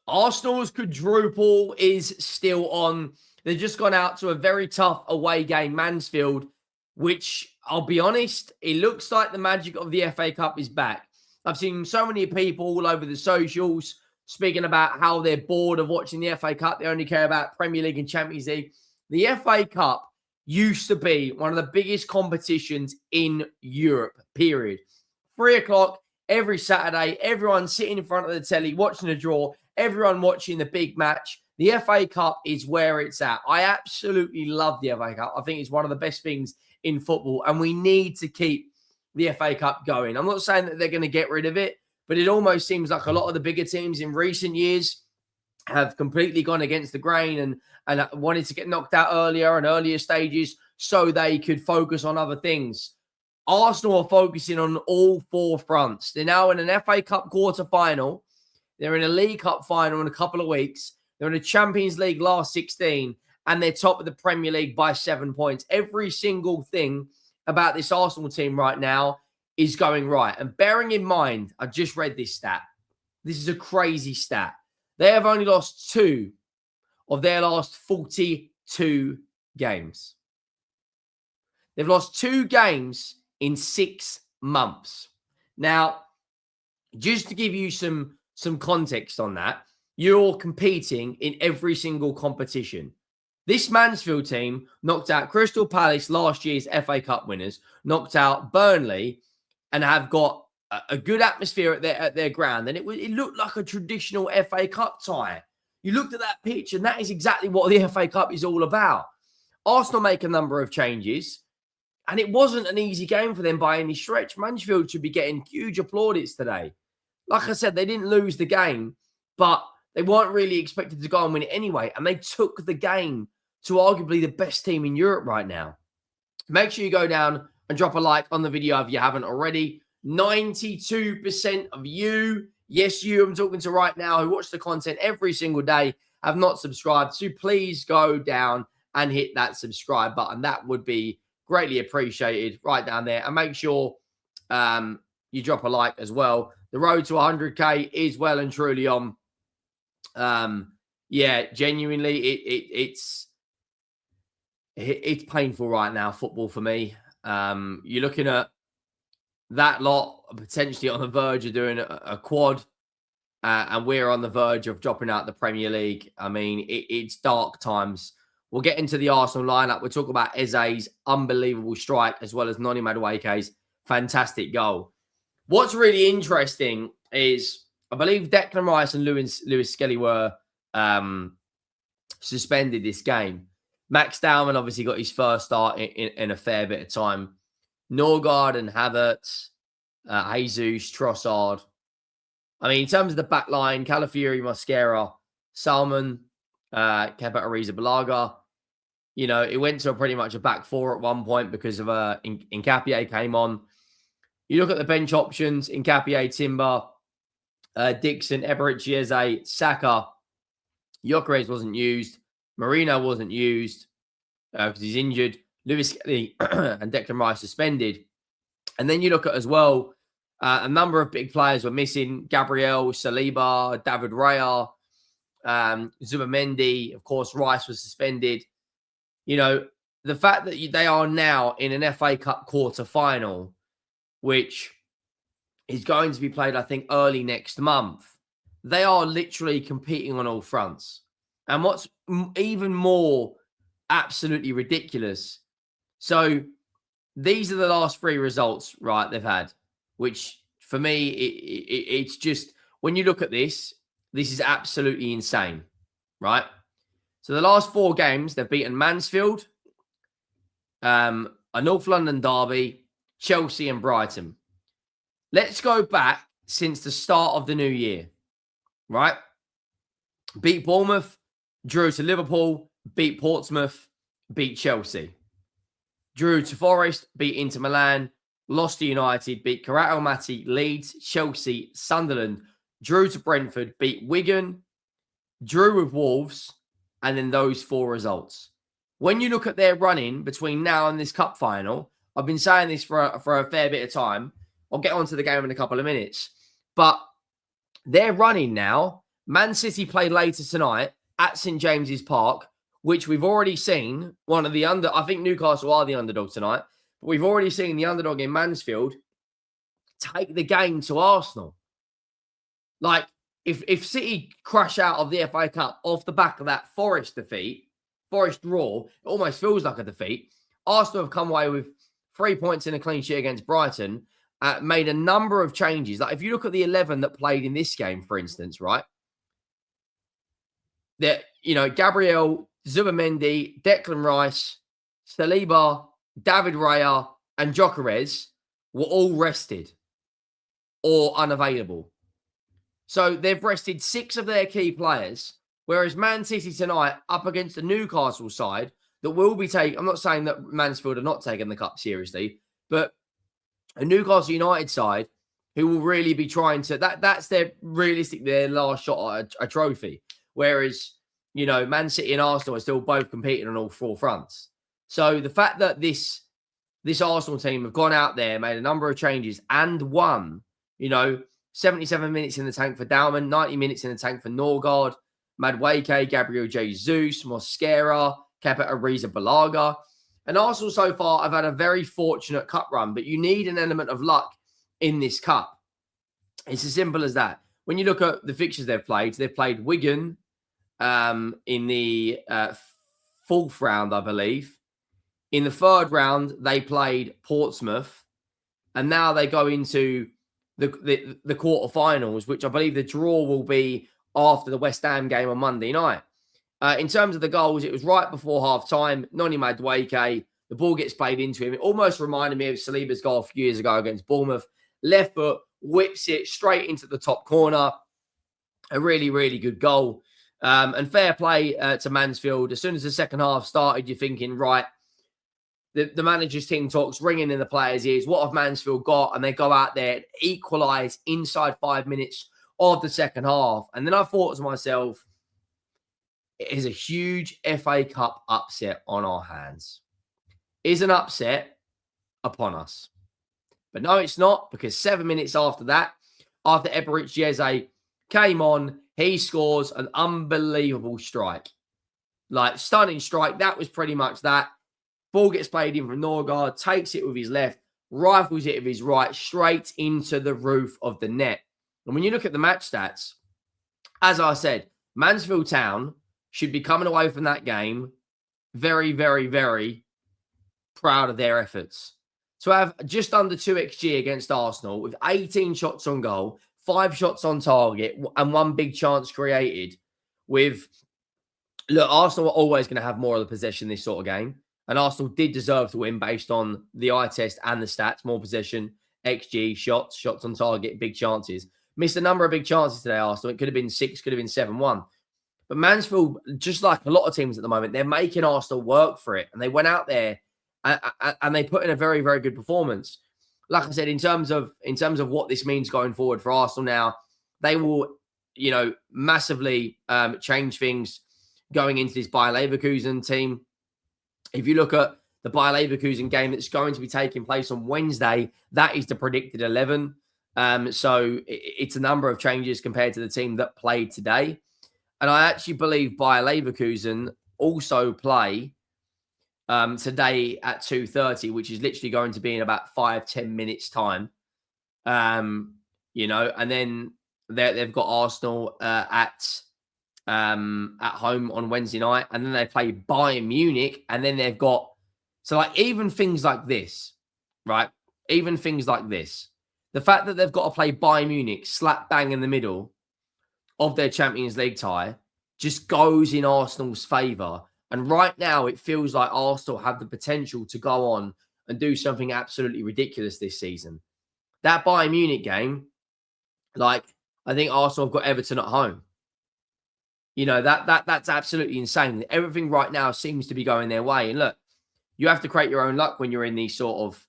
Arsenal's quadruple is still on. They've just gone out to a very tough away game, Mansfield, which, I'll be honest, it looks like the magic of the FA Cup is back. I've seen so many people all over the socials speaking about how they're bored of watching the FA Cup. They only care about Premier League and Champions League. The FA Cup used to be one of the biggest competitions in Europe, period. 3 o'clock every Saturday, everyone sitting in front of the telly, watching the draw, everyone watching the big match. The FA Cup is where it's at. I absolutely love the FA Cup. I think it's one of the best things in football, and we need to keep the FA Cup going. I'm not saying that they're going to get rid of it, but it almost seems like a lot of the bigger teams in recent years have completely gone against the grain and wanted to get knocked out earlier and earlier stages so they could focus on other things. Arsenal are focusing on all 4 fronts. They're now in an FA Cup quarter-final. They're in a League Cup final in a couple of weeks. They're in a Champions League last 16, and they're top of the Premier League by 7 points. Every single thing about this Arsenal team right now is going right. And bearing in mind, I just read this stat. This is a crazy stat. They have only lost 2 of their last 42 games. They've lost 2 games in 6 months. Now, just to give you some context on that, you're competing in every single competition. This Mansfield team knocked out Crystal Palace, last year's FA Cup winners, knocked out Burnley, and have got a good atmosphere at their ground. And it looked like a traditional FA Cup tie. You looked at that pitch, and that is exactly what the FA Cup is all about. Arsenal make a number of changes, and it wasn't an easy game for them by any stretch. Mansfield should be getting huge applaudits today. Like I said, they didn't lose the game, but they weren't really expected to go and win it anyway. And they took the game to arguably the best team in Europe right now. Make sure you go down and drop a like on the video if you haven't already. 92% of you, yes, you I'm talking to right now, who watch the content every single day, have not subscribed. So please go down and hit that subscribe button. That would be greatly appreciated right down there. And make sure you drop a like as well. The road to 100K is well and truly on. Yeah, genuinely, it's painful right now, football for me. You're looking at that lot potentially on the verge of doing a quad, and we're on the verge of dropping out the Premier League. I mean, it's dark times. We'll get into the Arsenal lineup. We'll talk about Eze's unbelievable strike as well as Noni Madueke's fantastic goal. What's really interesting is I believe Declan Rice and Lewis Skelly were suspended this game. Max Dowman obviously got his first start in a fair bit of time. Norgard and Havertz, Jesus, Trossard. I mean, in terms of the back line, Calafiori, Mosquera, Salmon, Kepa Arrizabalaga. You know, it went to pretty much a back 4 at one point because of Nkapie came on. You look at the bench options, Nkapie, Timber, Dixon, Eberechi Eze, Saka. Gyökeres wasn't used. Marino wasn't used because he's injured. Lewis Kelly and Declan Rice suspended. And then you look at as well, a number of big players were missing. Gabriel, Saliba, David Raya, Zubimendi. Of course, Rice was suspended. You know, the fact that they are now in an FA Cup quarter-final, which is going to be played, I think, early next month. They are literally competing on all fronts. And what's even more absolutely ridiculous, so these are the last 3 results, right, they've had, which for me, it's just, when you look at this is absolutely insane, right? So the last 4 games, they've beaten Mansfield, a North London derby, Chelsea and Brighton. Let's go back since the start of the new year, right? Beat Bournemouth, drew to Liverpool, beat Portsmouth, beat Chelsea. Drew to Forest, beat Inter Milan, lost to United, beat Karatal Almaty, Leeds, Chelsea, Sunderland, drew to Brentford, beat Wigan, drew with Wolves, and then those 4 results. When you look at their running between now and this cup final, I've been saying this for a fair bit of time. I'll get onto the game in a couple of minutes. But they're running now. Man City play later tonight at St James's Park, which we've already seen one of the I think Newcastle are the underdog tonight, but we've already seen the underdog in Mansfield take the game to Arsenal. Like, if City crash out of the FA Cup off the back of that Forest defeat, Forest draw, it almost feels like a defeat. Arsenal have come away with 3 points in a clean sheet against Brighton, made a number of changes. Like, if you look at the 11 that played in this game, for instance, right? That, Gabriel, Zubamendi, Declan Rice, Saliba, David Raya, and Gyökeres were all rested or unavailable. So they've rested 6 of their key players, whereas Man City tonight up against the Newcastle side that will be taking, I'm not saying that Mansfield are not taking the cup seriously, but a Newcastle United side who will really be trying to, that's their last shot at a trophy. Whereas, Man City and Arsenal are still both competing on all 4 fronts. So the fact that this Arsenal team have gone out there, made a number of changes and won, 77 minutes in the tank for Dalman, 90 minutes in the tank for Norgard, Madueke, Gabriel Jesus, Mosquera, Kepa Arrizabalaga. And Arsenal so far have had a very fortunate cup run, but you need an element of luck in this cup. It's as simple as that. When you look at the fixtures they've played Wigan in the 4th round, I believe. In the 3rd round, they played Portsmouth, and now they go into the quarterfinals, which I believe the draw will be after the West Ham game on Monday night. In terms of the goals, it was right before half-time. Noni Madueke, the ball gets played into him. It almost reminded me of Saliba's goal a few years ago against Bournemouth. Left foot, whips it straight into the top corner. A really, really good goal. And fair play to Mansfield. As soon as the second half started, you're thinking, right, the manager's team talks, ringing in the players' ears. What have Mansfield got? And they go out there, equalise inside 5 minutes of the second half. And then I thought to myself, it is a huge FA Cup upset on our hands. Is an upset upon us. But no, it's not, because 7 minutes after that, after Eberechi Eze came on, he scores an unbelievable strike. Like, stunning strike. That was pretty much that. Ball gets played in from Norgard, takes it with his left, rifles it with his right, straight into the roof of the net. And when you look at the match stats, as I said, Mansfield Town should be coming away from that game very, very, very proud of their efforts. To have just under 2 XG against Arsenal with 18 shots on goal, 5 shots on target, and 1 big chance created with... Look, Arsenal are always going to have more of the possession this sort of game. And Arsenal did deserve to win based on the eye test and the stats. More possession, XG, shots on target, big chances. Missed a number of big chances today, Arsenal. It could have been 6, could have been 7-1. But Mansfield, just like a lot of teams at the moment, they're making Arsenal work for it. And they went out there and they put in a very, very good performance. Like I said, in terms of what this means going forward for Arsenal now, they will, massively change things going into this Bayer Leverkusen team. If you look at the Bayer Leverkusen game that's going to be taking place on Wednesday, that is the predicted 11. So it's a number of changes compared to the team that played today. And I actually believe Bayer Leverkusen also play today at 2:30, which is literally going to be in about 5-10 minutes time. And then they've got Arsenal at home on Wednesday night, and then they play Bayern Munich, and then they've got, so like even things like this, right? Even things like this, the fact that they've got to play Bayern Munich slap bang in the middle of their Champions League tie just goes in Arsenal's favour. And right now it feels like Arsenal have the potential to go on and do something absolutely ridiculous this season. That Bayern Munich game, like, I think Arsenal have got Everton at home. That's absolutely insane. Everything right now seems to be going their way. And look, you have to create your own luck when you're in these sort of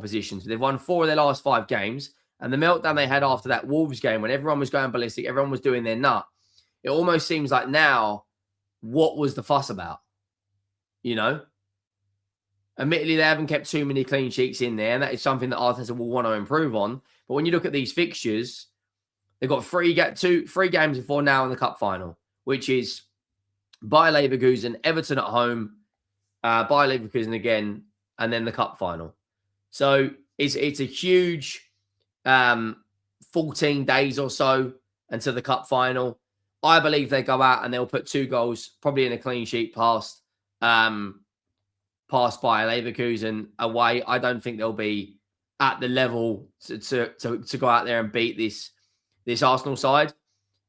positions. They've won 4 of their last 5 games, and the meltdown they had after that Wolves game when everyone was going ballistic, everyone was doing their nut. It almost seems like now, what was the fuss about? Admittedly, they haven't kept too many clean sheets in there, and that is something that Arteta will want to improve on. But when you look at these fixtures, They've got three games before now in the cup final, which is Bayer Leverkusen, Everton at home, Bayer Leverkusen again, and then the cup final. So it's a huge 14 days or so until the cup final. I believe they go out and they'll put 2 goals, probably in a clean sheet past Bayer Leverkusen away. I don't think they'll be at the level to go out there and beat this Arsenal side.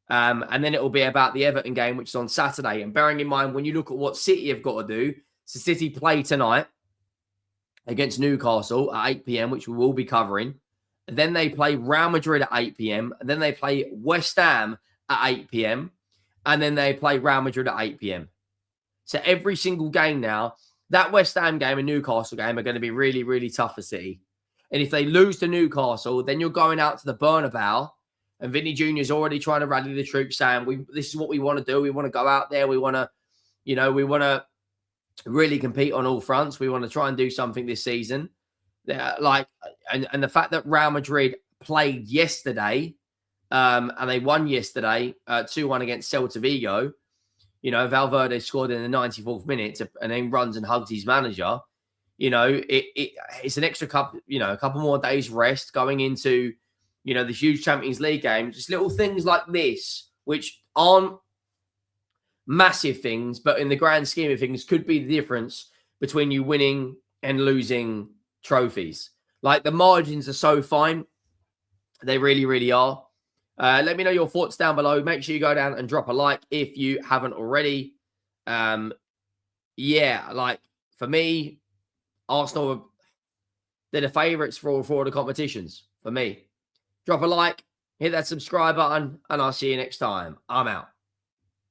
And then it will be about the Everton game, which is on Saturday. And bearing in mind, when you look at what City have got to do, so City play tonight against Newcastle at 8 p.m., which we will be covering. And then they play Real Madrid at 8 p.m. And then they play West Ham at 8 p.m. And then they play Real Madrid at 8 p.m. So every single game now, that West Ham game and Newcastle game are going to be really, really tough for City. And if they lose to Newcastle, then you're going out to the Bernabeu. And Vinny Jr. is already trying to rally the troops, saying, this is what we want to do. We want to go out there. We want to, we want to really compete on all fronts. We want to try and do something this season. And the fact that Real Madrid played yesterday, and they won yesterday 2-1 against Celta Vigo. Valverde scored in the 94th minute and then runs and hugs his manager. It's an extra a couple more days rest going into, the huge Champions League game. Just little things like this, which aren't massive things, but in the grand scheme of things, could be the difference between you winning and losing trophies. Like, the margins are so fine. They really, really are. Let me know your thoughts down below. Make sure you go down and drop a like if you haven't already. For me, Arsenal, they're the favourites for all 4 of the competitions, for me. Drop a like, hit that subscribe button, and I'll see you next time. I'm out.